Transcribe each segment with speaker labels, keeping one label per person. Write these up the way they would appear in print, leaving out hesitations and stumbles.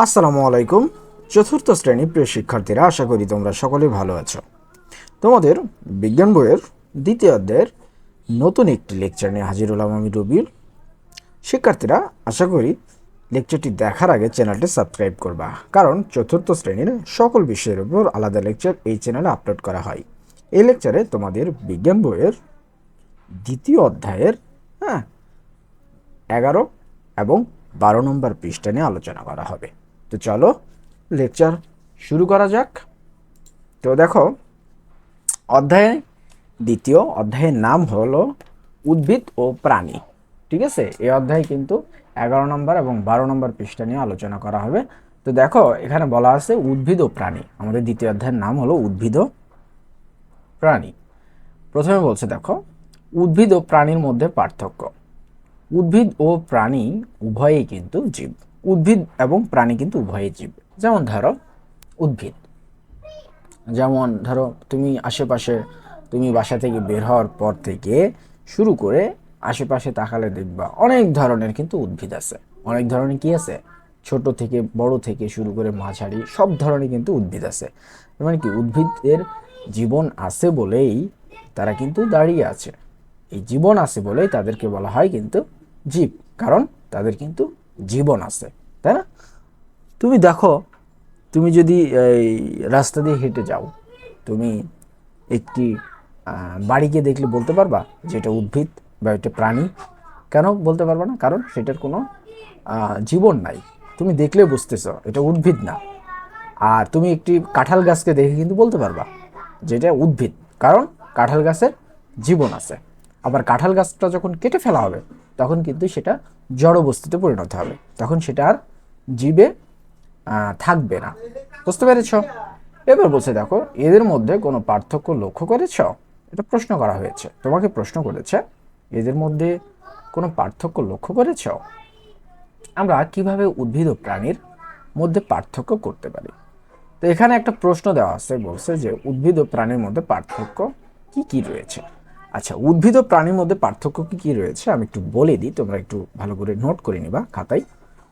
Speaker 1: আসসালামু আলাইকুম। চতুর্থ শ্রেণী প্রিয় শিক্ষার্থীরা, আশা করি তোমরা সকলে ভালো আছো। তোমাদের বিজ্ঞান বইয়ের দ্বিতীয় অধ্যায়ের নতুন একটি লেকচার নিয়ে হাজির হলাম আমি রবিউল। শিক্ষার্থীরা, আশা করি লেকচারটি দেখার আগে চ্যানেলটি সাবস্ক্রাইব করবা, কারণ চতুর্থ শ্রেণীর সকল বিষয়ের উপর আলাদা লেকচার এই চ্যানেলে আপলোড করা হয়। এই লেকচারে তোমাদের বিজ্ঞান বইয়ের দ্বিতীয় অধ্যায়ের 11 এবং 12 নম্বর পৃষ্ঠা নিয়ে আলোচনা করা হবে। তো চলো লেকচার শুরু করা যাক। তো দেখো, দ্বিতীয় অধ্যায়ের নাম হলো উদ্ভিদ ও প্রাণী। ঠিক আছে, এই অধ্যায়ে কিন্তু 11 নম্বর এবং 12 নম্বর পৃষ্ঠা নিয়ে আলোচনা করা হবে। তো দেখো, এখানে বলা আছে উদ্ভিদ ও প্রাণী। আমাদের দ্বিতীয় অধ্যায়ের নাম হলো উদ্ভিদ ও প্রাণী। প্রথমে বলছে, দেখো, উদ্ভিদ ও প্রাণীর মধ্যে পার্থক্য। উদ্ভিদ ও প্রাণী উভয়েই কিন্তু জীব। উদ্ভিদ এবং প্রাণী কিন্তু উভয়ই জীব। যেমন ধরো উদ্ভিদ, যেমন ধরো তুমি বাসা থেকে বের হওয়ার পর থেকে শুরু করে আশেপাশে তাকালে দেখবা অনেক ধরনের কিন্তু উদ্ভিদ আছে। অনেক ধরনের কি আছে, ছোট থেকে বড় থেকে শুরু করে মাঝারি সব ধরনের কিন্তু উদ্ভিদ আছে। মানে কি, উদ্ভিদের জীবন আছে বলেই তারা কিন্তু দাঁড়িয়ে আছে। এই জীবন আছে বলেই তাদেরকে বলা হয় কিন্তু জীব, কারণ তাদের কিন্তু জীবন আছে, তাই না? তুমি দেখো, তুমি যদি এই রাস্তা দিয়ে হেঁটে যাও, তুমি একটি বাড়িকে দেখলে বলতে পারবা যে এটা উদ্ভিদ বা এটা প্রাণী। কেন বলতে পারবা না? কারণ সেটার কোনো জীবন নাই। তুমি দেখলে বুঝতেছ এটা উদ্ভিদ না। আর তুমি একটি কাঁঠাল গাছকে দেখে কিন্তু বলতে পারবা যে এটা উদ্ভিদ, কারণ কাঁঠাল গাছের জীবন আছে। আবার কাঁঠাল গাছটা যখন কেটে ফেলা হবে তখন কিন্তু সেটা জড় বস্তুতে পরিণত হবে, তখন সেটা আর জীবে থাকবে না। বুঝতে পেরেছ? এবার বলছে, দেখো, এদের মধ্যে কোনো পার্থক্য লক্ষ্য করেছ? এটা প্রশ্ন করা হয়েছে, তোমাকে প্রশ্ন করেছে এদের মধ্যে কোনো পার্থক্য লক্ষ্য করেছ? আমরা কিভাবে উদ্ভিদ ও প্রাণীর মধ্যে পার্থক্য করতে পারি? তো এখানে একটা প্রশ্ন দেওয়া আছে, বলছে যে উদ্ভিদ ও প্রাণীর মধ্যে পার্থক্য কি কি রয়েছে। আচ্ছা, উদ্ভিদ ও প্রাণীর মধ্যে পার্থক্য কি কি রয়েছে আমি একটু বলে দিই, তোমরা একটু ভালো করে নোট করে নিবা খাতায়।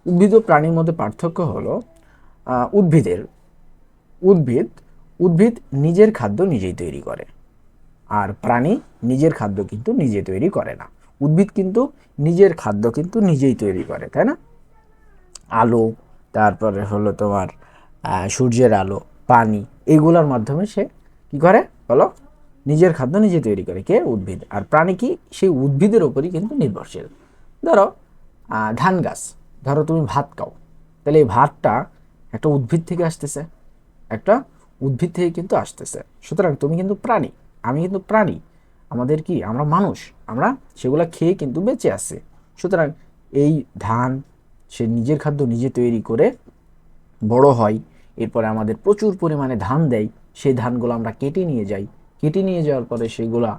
Speaker 1: উদ্ভিদ ও প্রাণীর মধ্যে পার্থক্য হলো, উদ্ভিদ উদ্ভিদ নিজের খাদ্য নিজেই তৈরি করে, আর প্রাণী নিজের খাদ্য কিন্তু নিজে তৈরি করে না। উদ্ভিদ কিন্তু নিজের খাদ্য কিন্তু নিজেই তৈরি করে, তাই না? আলো, তারপরে হলো তোমার সূর্যের আলো, পানি, এগুলোর মাধ্যমে সে কি করে বলো, নিজের খাদ্য নিজে তৈরি করে। কে? উদ্ভিদ। আর প্রাণী কি? সেই উদ্ভিদের ওপরই কিন্তু নির্ভরশীল। ধরো ধান গাছ, ধরো তুমি ভাত খাও, তাহলে এই ভাতটা একটা উদ্ভিদ থেকে আসতেছে, একটা উদ্ভিদ থেকে কিন্তু আসতেছে। সুতরাং তুমি কিন্তু প্রাণী, আমি কিন্তু প্রাণী। আমাদের কি, আমরা মানুষ, আমরা সেগুলা খেয়ে কিন্তু বেঁচে আছি। সুতরাং এই ধান সে নিজের খাদ্য নিজে তৈরি করে বড় হয়, এরপরে আমাদের প্রচুর পরিমাণে ধান দেয়। সেই ধানগুলো আমরা কেটে নিয়ে যাই, কেটে নিয়ে যাওয়ার পরে সেগুলা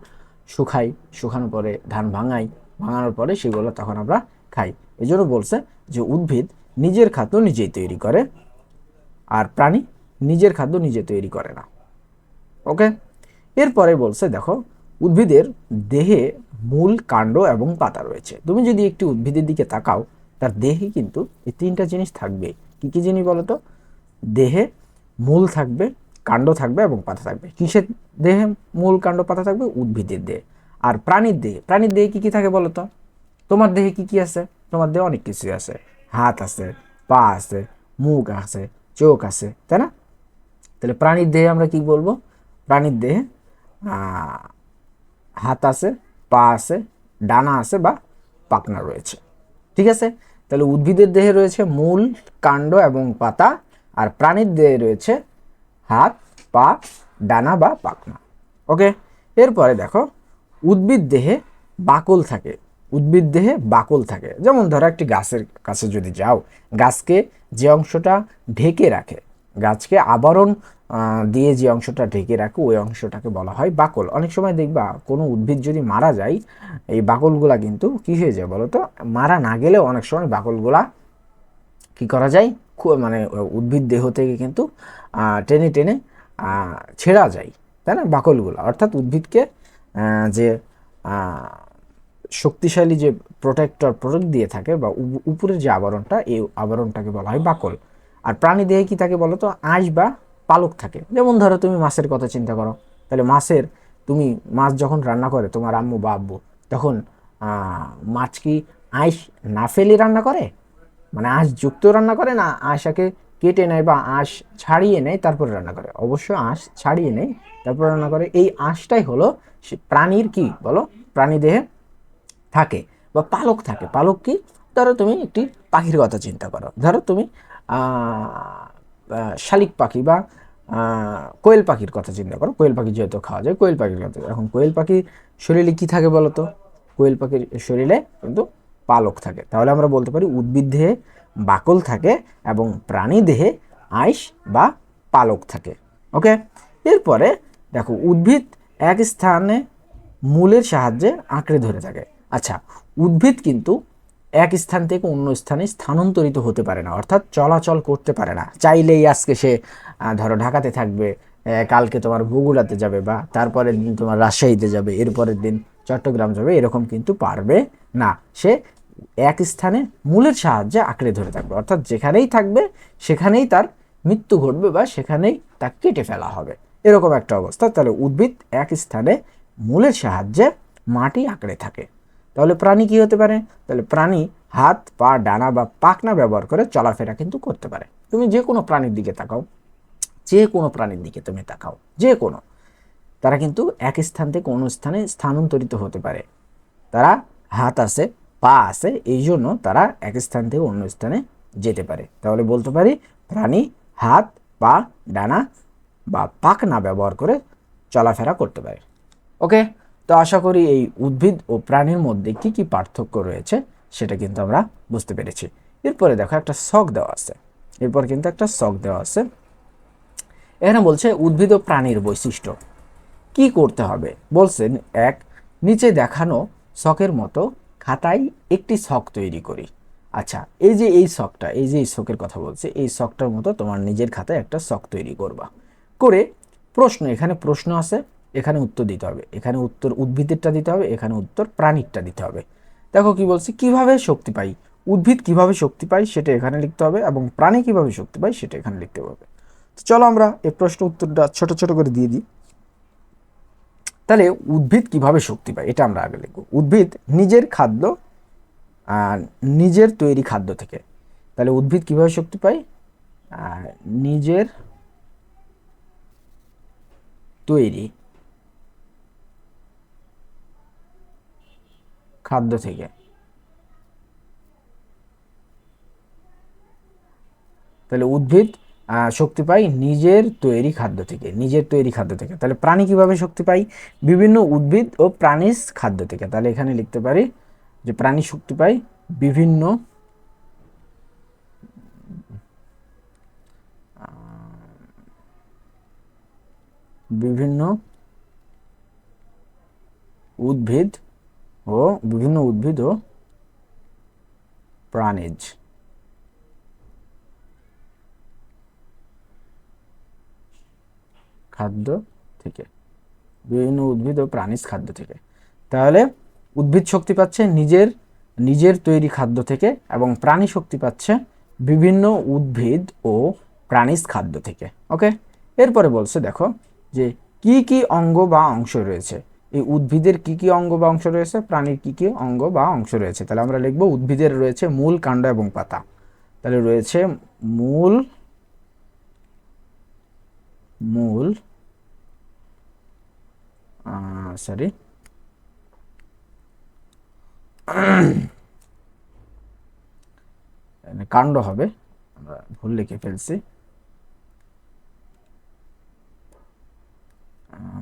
Speaker 1: শুকাই, শুকানোর পরে ধান ভাঙাই, ভাঙানোর পরে সেগুলো তখন আমরা খাই। এই জন্য বলছে যে উদ্ভিদ নিজের খাদ্য নিজেই তৈরি করে, আর প্রাণী নিজের খাদ্য নিজে তৈরি করে না। ওকে, এরপরে বলছে, দেখো, উদ্ভিদের দেহে মূল, কাণ্ড এবং পাতা রয়েছে। তুমি যদি একটি উদ্ভিদের দিকে তাকাও, তার দেহে কিন্তু এই তিনটা জিনিস থাকবে। কি কি জিনিস বলতো? দেহে মূল থাকবে, কাণ্ড থাকবে এবং পাতা থাকবে। কিসের দেহে মূল, কাণ্ড, পাতা থাকবে? উদ্ভিদের দেহে। আর প্রাণীর দেহে কি কি থাকে বলতো? তোমার দেহে কি কি আছে? তোমার দেহে অনেক কিছু আছে, হাত আছে, পা আছে, মুখ আছে, চোখ আছে, তাই না? তাহলে প্রাণীর দেহে আমরা কি বলবো? প্রাণীর দেহে হাত আছে, পা আছে, ডানা আছে বা পাখনা রয়েছে। ঠিক আছে, তাহলে উদ্ভিদের দেহে রয়েছে মূল, কাণ্ড এবং পাতা, আর প্রাণীর দেহে রয়েছে হাত, পা, ডানা বা পাখনা। ওকে, এরপরে দেখো, উদ্ভিদ দেহে বাকল থাকে। উদ্ভিদ দেহে বাকল থাকে, যেমন ধরো একটি গাছের কাছে যদি যাও, গাছকে যে অংশটা ঢেকে রাখে, গাছকে আবরণ দিয়ে যে অংশটা ঢেকে রাখে, ওই অংশটাকে বলা হয় বাকল। অনেক সময় দেখবা কোনো উদ্ভিদ যদি মারা যায়, এই বাকলগুলা কিন্তু কি হয়ে যায় বলো তো? মারা না গেলেও অনেক সময় বাকলগুলা কি করা যায়, মানে উদ্ভিদ দেহ থেকে কিন্তু টেনে টেনে ছেঁড়া যায়, তাই না? বাকলগুলো অর্থাৎ উদ্ভিদকে যে শক্তিশালী যে প্রোটেক্ট দিয়ে থাকে বা উপরের যে আবরণটা, এই আবরণটাকে বলা হয় বাকল। আর প্রাণী দেহে কি থাকে বলো তো, আঁশ বা পালক থাকে। যেমন ধরো তুমি মাছের কথা চিন্তা করো, তাহলে তুমি মাছ যখন রান্না করে তোমার আম্মু বা আব্বু, তখন মাছ কি আঁশ না ফেলে রান্না করে, মানে আঁশ যুক্ত রান্না করে না আঁশাকে কেটে নেয় বা আঁশ ছাড়িয়ে নেয় তারপরে রান্না করে? অবশ্য আঁশ ছাড়িয়ে নেয় তারপর রান্না করে। এই আঁশটাই হলো সে প্রাণীর কি বলো, প্রাণী দেহে থাকে বা পালক থাকে। পালক কি, ধরো তুমি একটি পাখির কথা চিন্তা করো, ধরো তুমি শালিক পাখি বা কোয়েল পাখির কথা চিন্তা করো। কোয়েল পাখি যেহেতু খাওয়া যায়, কোয়েল পাখির কথা, এখন কোয়েল পাখির শরীরে কি থাকে বলো তো? কোয়েল পাখির শরীরে কিন্তু পালক থাকে। তাহলে আমরা বলতে পারি উদ্ভিদ দেহে বাকল থাকে এবং প্রাণী দেহে আঁশ বা পালক থাকে। ওকে, এরপরে দেখো উদ্ভিদ এক স্থানে মূলের সাহায্যে আঁকড়ে ধরে থাকে। আচ্ছা, উদ্ভিদ কিন্তু এক স্থান থেকে অন্য স্থানে স্থানান্তরিত হতে পারে না, অর্থাৎ চলাচল করতে পারে না। চাইলেই আজকে সে ধরো ঢাকাতে থাকবে, কালকে তোমার বগুড়াতে যাবে, বা তারপরের দিন তোমার রাজশাহীতে যাবে, এরপরের দিন চট্টগ্রাম যাবে, এরকম কিন্তু পারবে না। সে এক স্থানে মূলের সাহায্যে আঁকড়ে ধরে থাকবে, অর্থাৎ যেখানেই থাকবে সেখানেই তার মৃত্যু ঘটবে বা সেখানেই তাকে কেটে ফেলা হবে, এরকম একটা অবস্থা। তাহলে উদ্ভিদ এক স্থানে মূলের সাহায্যে মাটি আঁকড়ে থাকে। তাহলে প্রাণী কি হতে পারে? তাহলে প্রাণী হাত, পা, ডানা বা পাখনা ব্যবহার করে চলাফেরা কিন্তু করতে পারে। তুমি যে কোনো প্রাণীর দিকে তাকাও, যে কোনো প্রাণীর দিকে তুমি তাকাও, যে কোনো, তারা কিন্তু এক স্থান থেকে অন্য স্থানে স্থানান্তরিত হতে পারে। তারা হাত আছে, পা আছে, এই জন্য তারা এক স্থান থেকে অন্য স্থানে যেতে পারে। তাহলে বলতে পারি প্রাণী হাত, পা, ডানা বা পাখনা ব্যবহার করে চলাফেরা করতে পারে। ওকে, তো আশা করি এই উদ্ভিদ ও প্রাণীর মধ্যে কি কি পার্থক্য রয়েছে সেটা কিন্তু আমরা বুঝতে পেরেছি। এরপরে দেখো একটা ছক দেওয়া আছে, এরপর কিন্তু একটা ছক দেওয়া আছে। এখানে বলছে উদ্ভিদ ও প্রাণীর বৈশিষ্ট্য কি করতে হবে। বলছেন এক, নিচে দেখানো ছকের মতো খাতায় একটি ছক তৈরি করি। আচ্ছা, এই যে এই ছকটা, এই যে এই ছকের কথা বলছে, এই ছকটার মতো তোমার নিজের খাতায় একটা ছক তৈরি করবা। করে প্রশ্ন, এখানে প্রশ্ন আছে, এখানে উত্তর দিতে হবে, এখানে উত্তর উদ্ভিদেরটা দিতে হবে, এখানে উত্তর প্রাণীরটা দিতে হবে। দেখো কি বলছে, কিভাবে শক্তি পাই, উদ্ভিদ কিভাবে শক্তি পায় সেটা এখানে লিখতে হবে এবং প্রাণী কিভাবে শক্তি পায় সেটা এখানে লিখতে হবে। তো চলো আমরা এই প্রশ্ন উত্তরটা ছোট ছোট করে দিয়ে দিই। তাহলে উদ্ভিদ কিভাবে শক্তি পায় এটা আমরা আগে লিখব। উদ্ভিদ নিজের খাদ্য, নিজের তৈরি খাদ্য থেকে। তাহলে উদ্ভিদ কিভাবে শক্তি পায়? নিজের তৈরি খাদ্য থেকে। তাহলে উদ্ভিদ শক্তি পায় নিজের তৈরি খাদ্য থেকে, নিজের তৈরি খাদ্য থেকে। তাহলে প্রাণী কিভাবে শক্তি পায়? বিভিন্ন উদ্ভিদ ও প্রাণীজ খাদ্য থেকে। তাহলে এখানে লিখতে পারি যে প্রাণী শক্তি পায় বিভিন্ন বিভিন্ন উদ্ভিদ ও বিভিন্ন উদ্ভিদ ও প্রাণীজ খাদ্য থেকে, বিভিন্ন উদ্ভিদ ও প্রাণীজ খাদ্য থেকে। তাহলে উদ্ভিদ শক্তি পাচ্ছে নিজের নিজের তৈরি খাদ্য থেকে এবং প্রাণী শক্তি পাচ্ছে বিভিন্ন উদ্ভিদ ও প্রাণীজ খাদ্য থেকে। ওকে, এরপরে বলছে দেখো যে কি কি অঙ্গ বা অংশ রয়েছে। এই উদ্ভিদের কি কি অঙ্গ বা অংশ রয়েছে, প্রাণীর কি কি অঙ্গ বা অংশ রয়েছে। তাহলে আমরা লিখব উদ্ভিদের রয়েছে মূল, কাণ্ড এবং পাতা। তাহলে রয়েছে মূল, মূল সরি কাণ্ড হবে, আমরা ভুল লিখে ফেলছি,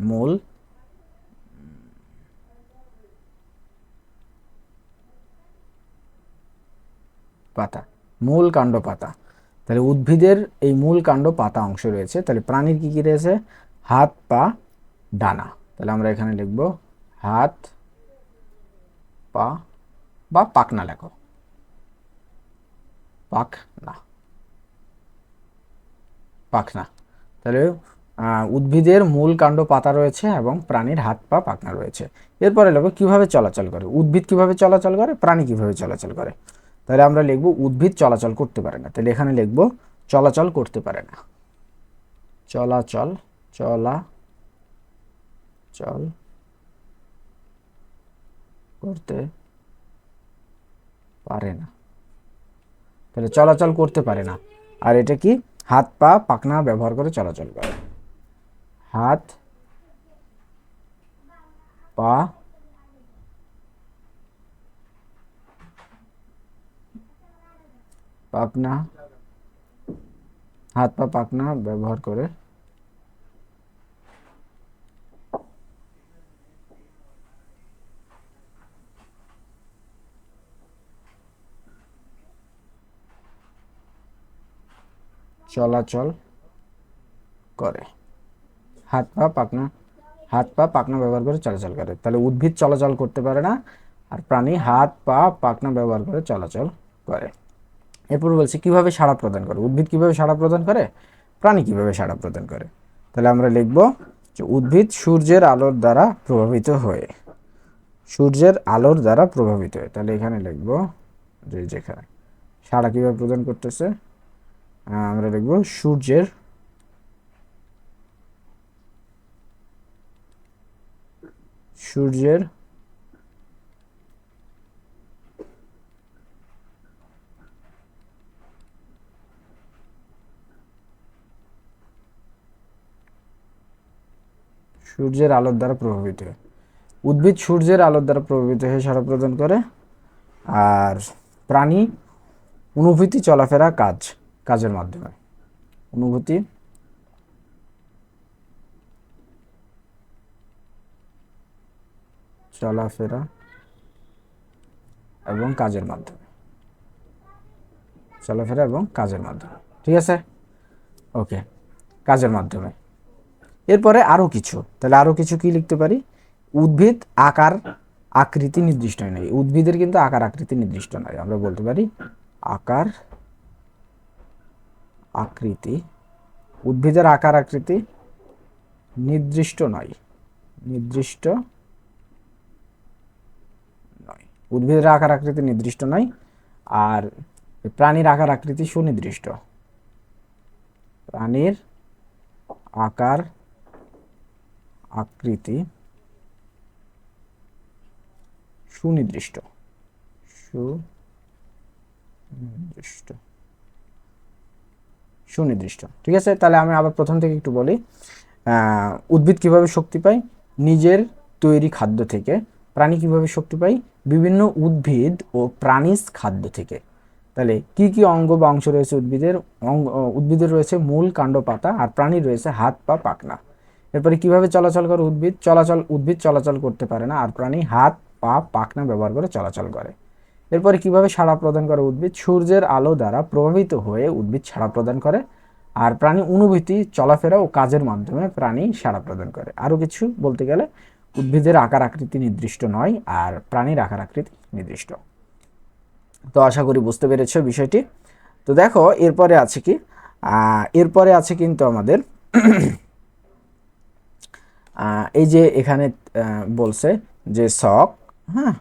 Speaker 1: মূল, পাতা, মূল, কাণ্ড, পাতা। তাহলে উদ্ভিদের এই মূল, কাণ্ড, পাতা অংশ রয়েছে। তাহলে প্রাণীর কি কি রয়েছে? হাত, পা, ডানা। তাহলে আমরা এখানে লিখব হাত, পা বা পাখনা, লেখো পাখনা, পাখনা। তাহলে উদ্ভিদের মূল, কাণ্ড, পাতা রয়েছে এবং প্রাণীর হাত, পা, পাখনা রয়েছে। এরপরে লিখব কিভাবে চলাচল করে। উদ্ভিদ কিভাবে চলাচল করে, প্রাণী কিভাবে চলাচল করে। তাহলে আমরা লিখব উদ্ভিদ চলাচল করতে পারে না। তাহলে এখানে লিখব চলাচল করতে পারে না, চলাচল চলাচল করতে পারে না। তাহলে চলাচল করতে পারে না, আর এটা কি? হাত পা পাখনা ব্যবহার করে চলাচল করে। হাত পা পাখনা, হাত পা পাখনা ব্যবহার করে চলাচল করে। হাত পা পাখনা, হাত পা পাখনা ব্যবহার করে চলাচল করে। তাহলে উদ্ভিদ চলাচল করতে পারে না, আর প্রাণী হাত পা পাখনা ব্যবহার করে চলাচল করে। এরপর বলছি কিভাবে সাড়া প্রদান করে। উদ্ভিদ কিভাবে সাড়া প্রদান করে, প্রাণী কিভাবে সাড়া প্রদান করে। তাহলে আমরা লিখব যে উদ্ভিদ সূর্যের আলোর দ্বারা প্রভাবিত হয়ে, সূর্যের আলোর দ্বারা প্রভাবিত হয়ে। তাহলে এখানে লিখব যে যেখানে সাড়া কিভাবে প্রদান করতেছে, আমরা লিখব সূর্যের সূর্যের সূর্যের আলোর দ্বারা প্রভাবিত হয়। উদ্ভিদ সূর্যের আলোর দ্বারা প্রভাবিত হয়ে সাড়া প্রদান করে। আর প্রাণী অনুভূতি চলাফেরা কাজের মাধ্যমে, অনুভূতি চলাফেরা এবং কাজের মাধ্যমে, চলাফেরা এবং কাজের মাধ্যমে। ঠিক আছে, ওকে, কাজের মাধ্যমে। এরপরে আরো কিছু, তাহলে আরো কিছু কি লিখতে পারি? উদ্ভিদ আকার আকৃতি নির্দিষ্ট নয়। উদ্ভিদের কিন্তু আকার আকৃতি নির্দিষ্ট নয়। আমরা বলতে পারি আকার আকৃতি, উদ্ভিদের আকার আকৃতি নির্দিষ্ট নয়, নির্দিষ্ট নয়। উদ্ভিদের আকার আকৃতি নির্দিষ্ট নয়, আর প্রাণীর আকার আকৃতি সুনির্দিষ্ট। প্রাণীর আকার আকৃতি সুনির্দিষ্ট, সুনির্দিষ্ট, সুনির্দিষ্ট। ঠিক আছে, তাহলে আমি আবার প্রথম থেকে একটু বলি। উদ্ভিদ কিভাবে শক্তি পায়? নিজের তৈরি খাদ্য থেকে। প্রাণী কিভাবে শক্তি পায়? বিভিন্ন উদ্ভিদ ও প্রাণীজ খাদ্য থেকে। তাহলে কি কি অঙ্গ বা অংশ রয়েছে উদ্ভিদের? উদ্ভিদের রয়েছে মূল, কাণ্ড, পাতা, আর প্রাণীর রয়েছে হাত পা পাখনা। এরপরে কিভাবে চলাচল করে উদ্ভিদ? উদ্ভিদ চলাচল করতে পারে না, আর প্রাণী হাত পা পাখনা ব্যবহার করে চলাচল করে। এরপরে কিভাবে সাড়া প্রদান করে উদ্ভিদ? সূর্যের আলো দ্বারা প্রভাবিত হয়ে উদ্ভিদ সাড়া প্রদান করে, আর প্রাণী অনুভূতি চলাফেরা ও কাজের মাধ্যমে প্রাণী সাড়া প্রদান করে। আরো কিছু বলতে গেলে উদ্ভিদের আকার আকৃতি নির্দিষ্ট নয়, আর প্রাণীর আকার আকৃতি নির্দিষ্ট। তো আশা করি বুঝতে পেরেছো বিষয়টি। তো দেখো এরপরে আছে কি, এরপরে আছে কিন্তু আমাদের এই যে এখানে বলছে যে শক, হ্যাঁ,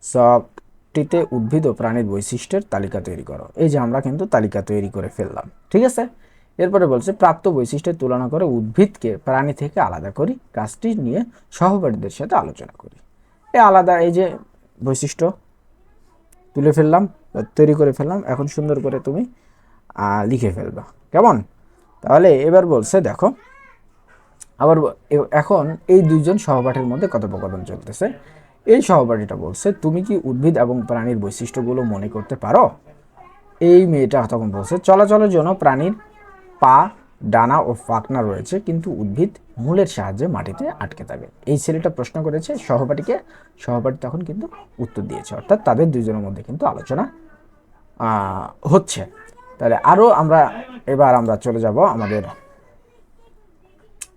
Speaker 1: শকটিতে উদ্ভিদ ও প্রাণীর বৈশিষ্ট্যের তালিকা তৈরি করো। এই যে আমরা কিন্তু তালিকা তৈরি করে ফেললাম। ঠিক আছে, এরপরে বলছে প্রাপ্ত বৈশিষ্ট্যের তুলনা করে উদ্ভিদকে প্রাণী থেকে আলাদা করি, কাজটি নিয়ে সহপাঠীদের সাথে আলোচনা করি। এই আলাদা এই যে বৈশিষ্ট্য তুলে ফেললাম, তৈরি করে ফেললাম, এখন সুন্দর করে তুমি লিখে ফেলবা, কেমন? তাহলে এবার বলছে দেখো, আবার এখন এই দুইজন সহপাঠীর মধ্যে কথোপকথন চলতেছে। এই সহপাঠীটা বলছে তুমি কি উদ্ভিদ এবং প্রাণীর বৈশিষ্ট্যগুলো মনে করতে পারো? এই মেয়েটা তখন বলছে চলাচলের জন্য প্রাণীর পা, ডানা ও পাখনা রয়েছে, কিন্তু উদ্ভিদ মূলের সাহায্যে মাটিতে আটকে থাকে। এই ছেলেটা প্রশ্ন করেছে সহপাঠীকে, সহপাঠী তখন কিন্তু উত্তর দিয়েছে, অর্থাৎ তাদের দুইজনের মধ্যে কিন্তু আলোচনা হচ্ছে। তাহলে আরো এবার আমরা চলে যাব আমাদের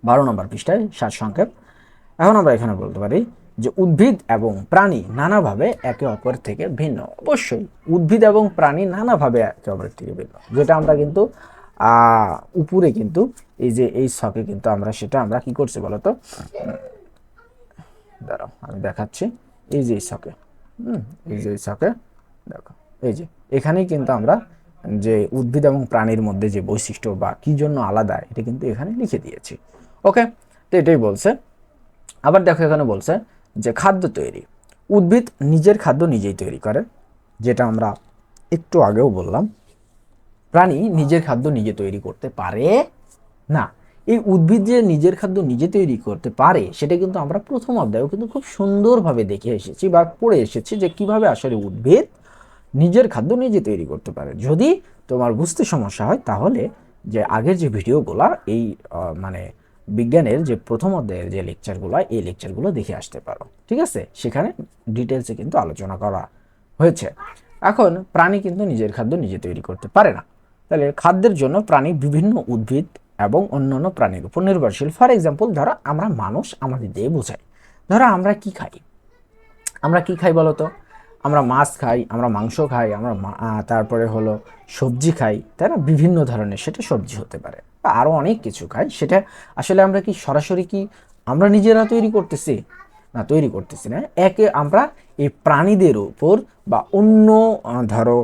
Speaker 1: 12 নম্বর পৃষ্ঠায় সারসংক্ষেপ। এখন আমরা এখানে বলতে পারি যে উদ্ভিদ এবং প্রাণী নানাভাবে একে অপর থেকে ভিন্ন। অবশ্যই উদ্ভিদ এবং প্রাণী নানাভাবে একে অপরের থেকে ভিন্ন, যেটা আমরা কিন্তু উপরে কিন্তু এই যে এই ছকে কিন্তু আমরা কি করছি বলতো, দাঁড়াও আমি দেখাচ্ছি। এই যে এই ছকে, এই যে এই ছকে দেখো, এই যে এখানেই কিন্তু আমরা যে উদ্ভিদ এবং প্রাণীর মধ্যে যে বৈশিষ্ট্য বা কি জন্য আলাদা এটা কিন্তু এখানে লিখে দিয়েছি। ওকে, তো এটাই বলছে। আবার দেখো এখানে বলছে যে খাদ্য তৈরি, উদ্ভিদ নিজের খাদ্য নিজেই তৈরি করে, যেটা আমরা একটু আগেও বললাম। প্রাণী নিজের খাদ্য নিজে তৈরি করতে পারে না। এই উদ্ভিদ যে নিজের খাদ্য নিজে তৈরি করতে পারে সেটা কিন্তু আমরা প্রথম অধ্যায়েও কিন্তু খুব সুন্দরভাবে দেখে এসেছি বা পড়ে এসেছি যে কিভাবে আসলে উদ্ভিদ নিজের খাদ্য নিজে তৈরি করতে পারে। যদি তোমার বুঝতে সমস্যা হয় তাহলে যে আগের যে ভিডিওগুলা এই মানে বিজ্ঞানের যে প্রথম অধ্যায়ের যে লেকচারগুলো, এই লেকচারগুলো দেখে আসতে পারো, ঠিক আছে? সেখানে ডিটেলসে কিন্তু আলোচনা করা হয়েছে। এখন প্রাণী কিন্তু নিজের খাদ্য নিজে তৈরি করতে পারে না। তাহলে খাদ্যের জন্য প্রাণী বিভিন্ন উদ্ভিদ এবং অন্যান্য প্রাণীর উপর নির্ভরশীল। ফর এক্সাম্পল, ধরো আমরা মানুষ, আমাদের দিয়ে বোঝাই। ধরো আমরা কি খাই, আমরা কি খাই বলো তো? আমরা মাছ খাই, আমরা মাংস খাই, আমরা তারপরে হলো সবজি খাই, তাই না? বিভিন্ন ধরনের, সেটা সবজি হতে পারে বা আরও অনেক কিছু খাই। সেটা আসলে আমরা কি সরাসরি কি আমরা নিজেরা তৈরি করতেছি? না, তৈরি করতেছি না। একে আমরা এই প্রাণীদের উপর বা অন্য ধরো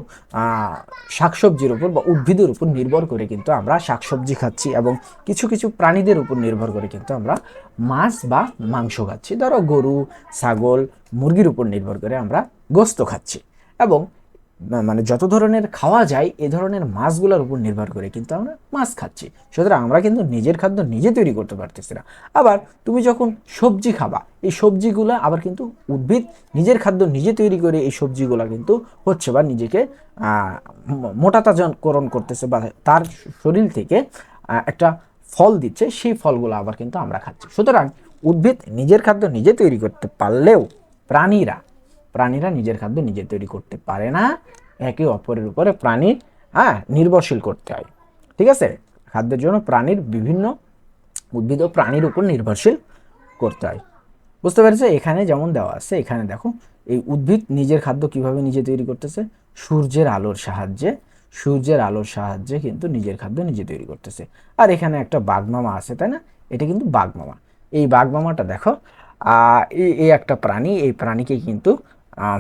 Speaker 1: শাকসবজির উপর বা উদ্ভিদের উপর নির্ভর করে কিন্তু আমরা শাকসবজি খাচ্ছি, এবং কিছু কিছু প্রাণীদের উপর নির্ভর করে কিন্তু আমরা মাছ বা মাংস খাচ্ছি। ধরো গরু, ছাগল, মুরগির উপর নির্ভর করে আমরা গোস্ত খাচ্ছি, এবং মানে যত ধরনের খাওয়া যায় এ ধরনের মাছগুলোর উপর নির্ভর করে কিন্তু আমরা মাছ খাচ্ছি। সুতরাং আমরা কিন্তু নিজের খাদ্য নিজে তৈরি করতে পারতেছি না। আবার তুমি যখন সবজি খাবা, এই সবজিগুলো আবার কিন্তু উদ্ভিদ নিজের খাদ্য নিজে তৈরি করে এই সবজিগুলো কিন্তু হচ্ছে বা নিজেকে মোটাতাজাকরণ করতেছে বা তার শরীর থেকে একটা ফল দিচ্ছে, সেই ফলগুলো আবার কিন্তু আমরা খাচ্ছি। সুতরাং উদ্ভিদ নিজের খাদ্য নিজে তৈরি করতে পারলেও প্রাণীরা প্রাণীরা নিজের খাদ্য নিজে তৈরি করতে পারে না। একে অপরের উপরে প্রাণীর নির্ভরশীল করতে হয়, ঠিক আছে? খাদ্যের জন্য প্রাণীর বিভিন্ন উদ্ভিদ ও প্রাণীর উপর নির্ভরশীল করতে হয়। বুঝতে পেরেছে? এখানে যেমন দেওয়া আছে, এখানে দেখো এই উদ্ভিদ নিজের খাদ্য কিভাবে নিজে তৈরি করতেছে, সূর্যের আলোর সাহায্যে। সূর্যের আলোর সাহায্যে কিন্তু নিজের খাদ্য নিজে তৈরি করতেছে। আর এখানে একটা বাঘমামা আছে, তাই না? এটা কিন্তু বাঘমামা। এই বাঘমামাটা দেখো, এই একটা প্রাণী, এই প্রাণীকে কিন্তু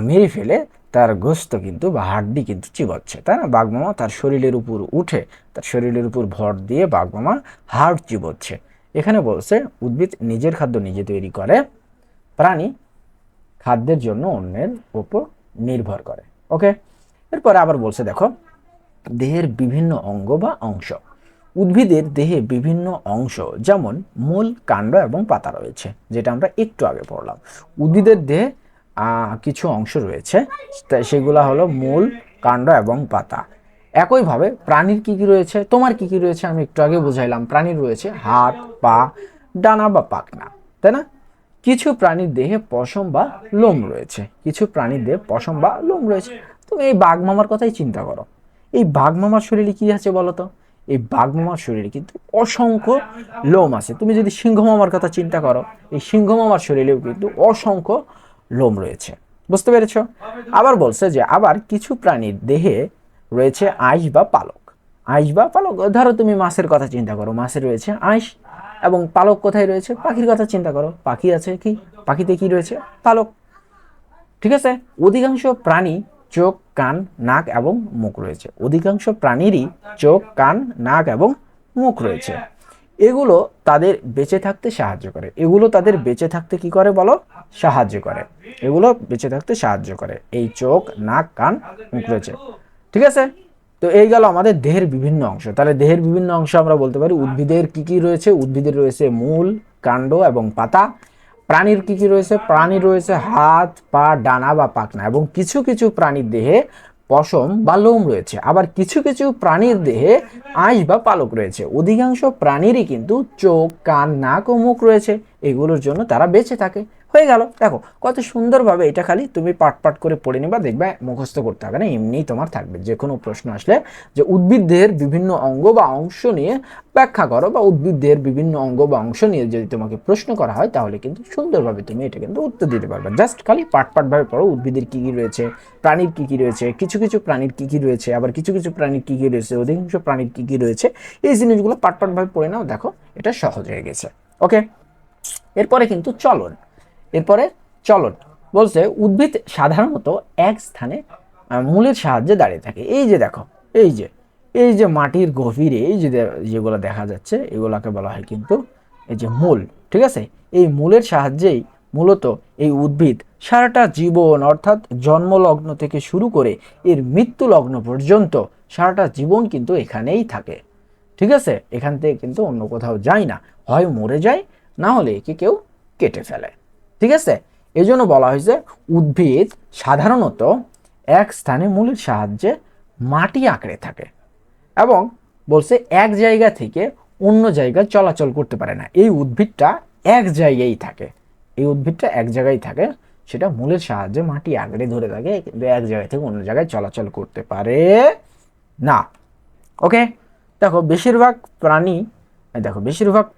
Speaker 1: মেরে ফেলে তার গোস্ত কিন্তু বা হাড্ডি কিন্তু চিবাচ্ছে, তাই না? বাঘমামা তার শরীরের উপর উঠে, তার শরীরের উপর ভর দিয়ে বাঘমামা হাড় চিবোচ্ছে। এখানে বলছে উদ্ভিদ নিজের খাদ্য নিজে তৈরি করে, প্রাণী খাদ্যের জন্য অন্যের উপর নির্ভর করে। ওকে, এরপরে আবার বলছে দেখো দেহের বিভিন্ন অঙ্গ বা অংশ। উদ্ভিদের দেহে বিভিন্ন অংশ যেমন মূল, কাণ্ড এবং পাতা রয়েছে, যেটা আমরা একটু আগে পড়লাম। উদ্ভিদের দেহে কিছু অংশ রয়েছে, সেগুলা হলো মূল, কাণ্ড এবং পাতা। একইভাবে প্রাণীর কি কি রয়েছে, তোমার কি কি রয়েছে আমি একটু আগে বুঝাইলাম। প্রাণীর রয়েছে হাত, পা, ডানা বা পাখনা, তাই না? কিছু প্রাণীর দেহে পশম বা লোম রয়েছে, কিছু প্রাণীর দেহে পশম বা লোম রয়েছে। তুমি এই বাঘ মামার কথাই চিন্তা করো, এই বাঘ মামার শরীরে কি আছে বলো তো? এই বাঘ মামার শরীরে কিন্তু অসংখ্য লোম আছে। তুমি যদি সিংহ মামার কথা চিন্তা করো, এই সিংহ মামার শরীরেও কিন্তু অসংখ্য লোম রয়েছে। বুঝতে পেরেছো? আবার বলছে যে আবার কিছু প্রাণীর দেহে রয়েছে আঁশ বা পালক। আঁশ বা পালক, ধরো তুমি মাছের কথা চিন্তা করো, মাছের রয়েছে আঁশ, এবং পালক কোথায় রয়েছে? পাখির কথা চিন্তা করো, পাখি আছে কি, পাখিতে কি রয়েছে? পালক। ঠিক আছে? অধিকাংশ প্রাণী চোখ, কান, নাক এবং মুখ রয়েছে। অধিকাংশ প্রাণীরই চোখ, কান, নাক এবং মুখ রয়েছে। এগুলো তাদের বেঁচে থাকতে সাহায্য করে। এগুলো তাদের বেঁচে থাকতে কি করে বলো? সাহায্য করে। এগুলো বেঁচে থাকতে সাহায্য করে। এই চোখ, নাক, কান, মুখ রয়েছে। ঠিক আছে? তো এই গেল আমাদের দেহের বিভিন্ন অংশ। তাহলে দেহের বিভিন্ন অংশ আমরা বলতে পারি উদ্ভিদের কি কি রয়েছে? উদ্ভিদের রয়েছে মূল, কাণ্ড এবং পাতা। প্রাণীর কি কি রয়েছে? প্রাণীর রয়েছে হাত, পা, ডানা বা পাখনা, এবং কিছু কিছু প্রাণীর দেহে পশম বা লোম রয়েছে। আবার কিছু কিছু প্রাণীর দেহে আঁশ বা পালক রয়েছে। অধিকাংশ প্রাণীরই কিন্তু চোখ, কান, নাক ও মুখ রয়েছে। এগুলোর জন্য তারা বেঁচে থাকে। হয়ে গেল। দেখো কত সুন্দরভাবে, এটা খালি তুমি পাট পাট করে পড়ে নিবা, দেখবে মুখস্থ করতে হবে না, এমনিই তোমার থাকবে। যে কোনো প্রশ্ন আসলে যে উদ্ভিদ দেহের বিভিন্ন অঙ্গ বা অংশ নিয়ে ব্যাখ্যা করো, বা উদ্ভিদ দেহের বিভিন্ন অঙ্গ বা অংশ নিয়ে যদি তোমাকে প্রশ্ন করা হয় তাহলে কিন্তু সুন্দরভাবে তুমি এটা কিন্তু উত্তর দিতে পারবে। জাস্ট খালি পাট পাট ভাবে পড়ো, উদ্ভিদের কি কি রয়েছে, প্রাণীর কি কি রয়েছে, কিছু কিছু প্রাণীর কি কি রয়েছে, আবার কিছু কিছু প্রাণীর কি কি রয়েছে, অধিকাংশ প্রাণীর কি কি রয়েছে, এই জিনিসগুলো পাট পাট ভাবে পড়ে নাও। দেখো এটা সহজ হয়ে গেছে। ওকে, এরপরে কিন্তু চলন। এরপরে চলন বলছে উদ্ভিদ সাধারণত এক স্থানে মূলের সাহায্যে দাঁড়িয়ে থাকে। এই যে দেখো, এই যে এই যে মাটির গভীরে এই যে যেগুলো দেখা যাচ্ছে এগুলাকে বলা হয় কিন্তু এই যে মূল। ঠিক আছে, এই মূলের সাহায্যেই মূলত এই উদ্ভিদ সারাটা জীবন অর্থাৎ জন্মলগ্ন থেকে শুরু করে এর মৃত্যু লগ্ন পর্যন্ত সারাটা জীবন কিন্তু এখানেই থাকে। ঠিক আছে, এখান থেকে কিন্তু অন্য কোথাও যায় না, হয় মরে যায়, না হলে একে কেউ কেটে ফেলে। ঠিক আছে, এই জন্য বলা হয়েছে উদ্ভিদ সাধারণত এক স্থানে মূলের সাহায্যে মাটি আঁকড়ে থাকে এবং বলছে এক জায়গা থেকে অন্য জায়গায় চলাচল করতে পারে না। এই উদ্ভিদটা এক জায়গায় থাকে, এই উদ্ভিদটা এক জায়গায় থাকে, সেটা মূলের সাহায্যে মাটি আঁকড়ে ধরে থাকে, কিন্তু এক জায়গা থেকে অন্য জায়গায় চলাচল করতে পারে না। ওকে, দেখো বেশিরভাগ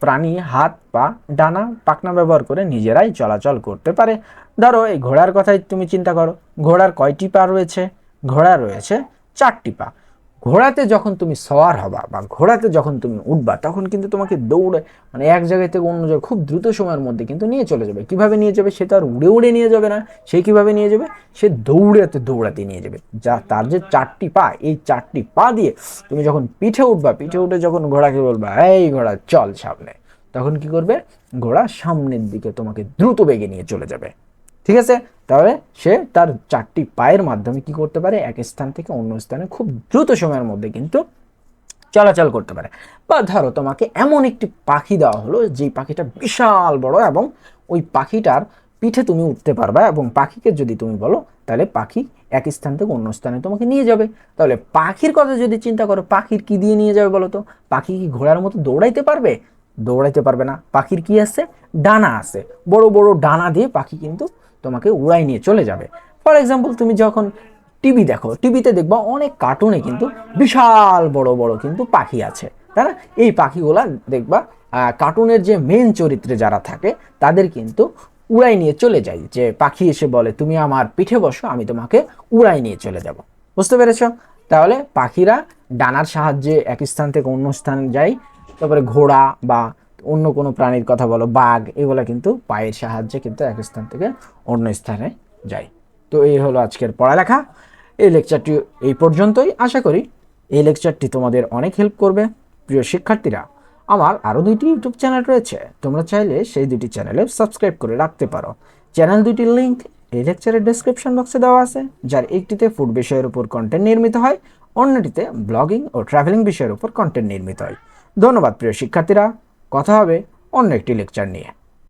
Speaker 1: প্রাণী হাত পা ডানা পাখনা ব্যবহার করে নিজেরাই চলাচল করতে পারে। ধরো এই ঘোড়ার কথাই তুমি চিন্তা করো, ঘোড়ার কয়টি পা রয়েছে? ঘোড়া রয়েছে 4টি পা। ঘোড়াতে যখন তুমি সওয়ার হবা বা ঘোড়াতে যখন তুমি উঠবা তখন কিন্তু তোমাকে দৌড়ে মানে এক জায়গা থেকে অন্য জায়গায় খুব দ্রুত সময়ের মধ্যে কিন্তু নিয়ে চলে যাবে। কিভাবে নিয়ে যাবে? সে তো আর উড়ে উড়ে নিয়ে যাবে না, সে কিভাবে নিয়ে যাবে? সে দৌড়াতে নিয়ে যাবে। যা তার যে 4টি পা, এই 4টি পা দিয়ে তুমি যখন পিঠে উঠবা, পিঠে উঠে যখন ঘোড়াকে বলবা এই ঘোড়া চল সামনে, তখন কি করবে? ঘোড়া সামনের দিকে তোমাকে দ্রুত বেগে নিয়ে চলে যাবে। ঠিক আছে, তাহলে সে তার 4টি পায়ের মাধ্যমে কি করতে পারে? এক স্থান থেকে অন্য স্থানে খুব দ্রুত সময়ের মধ্যে কিন্তু চলাচল করতে পারে। বা ধরো তোমাকে এমন একটি পাখি দেওয়া হলো যেই পাখিটা বিশাল বড় এবং ওই পাখিটার পিঠে তুমি উঠতে পারবা, এবং পাখিকে যদি তুমি বলো তাহলে পাখি এক স্থান থেকে অন্য স্থানে তোমাকে নিয়ে যাবে। তাহলে পাখির কথা যদি চিন্তা করো, পাখির কি দিয়ে নিয়ে যাবে বলো তো? পাখি কি ঘোড়ার মতো দৌড়াইতে পারবে? দৌড়াইতে পারবে না। পাখির কি আছে? ডানা আছে, বড় বড় ডানা দিয়ে পাখি কিন্তু তোমাকে উড়াই নিয়ে চলে যাবে। ফর এক্সাম্পল, তুমি যখন টিভি দেখো, টিভিতে দেখবা অনেক কার্টুনে কিন্তু বিশাল বড় বড় কিন্তু পাখি আছে, তাই না? এই পাখিগুলা দেখবা কার্টুনের যে মেন চরিত্রে যারা থাকে তাদের কিন্তু উড়াই নিয়ে চলে যায়, যে পাখি এসে বলে তুমি আমার পিঠে বসো, আমি তোমাকে উড়াই নিয়ে চলে যাব। বুঝতে পেরেছ? তাহলে পাখিরা ডানার সাহায্যে এক স্থান থেকে অন্য স্থান যায়। তারপরে ঘোড়া বা অন্য কোনো প্রাণীর কথা বলো, বাঘ, এগুলা কিন্তু পায়ের সাহায্যে কিন্তু এক স্থান থেকে অন্য স্থানে যায়। তো এই হলো আজকের পড়ালেখা। এই লেকচারটি এই পর্যন্তই। আশা করি এই লেকচারটি তোমাদের অনেক হেল্প করবে। প্রিয় শিক্ষার্থীরা, আমার আরও 2টি ইউটিউব চ্যানেল রয়েছে, তোমরা চাইলে সেই 2টি চ্যানেলে সাবস্ক্রাইব করে রাখতে পারো। চ্যানেল 2টির লিঙ্ক এই লেকচারের ডেসক্রিপশন বক্সে দেওয়া আছে, যার একটিতে ফুড বিষয়ের উপর কন্টেন্ট নির্মিত হয়, অন্যটিতে ব্লগিং ও ট্রাভেলিং বিষয়ের উপর কন্টেন্ট নির্মিত হয়। ধন্যবাদ প্রিয় শিক্ষার্থীরা, কথা হবে অন্য একটি লেকচার নিয়ে।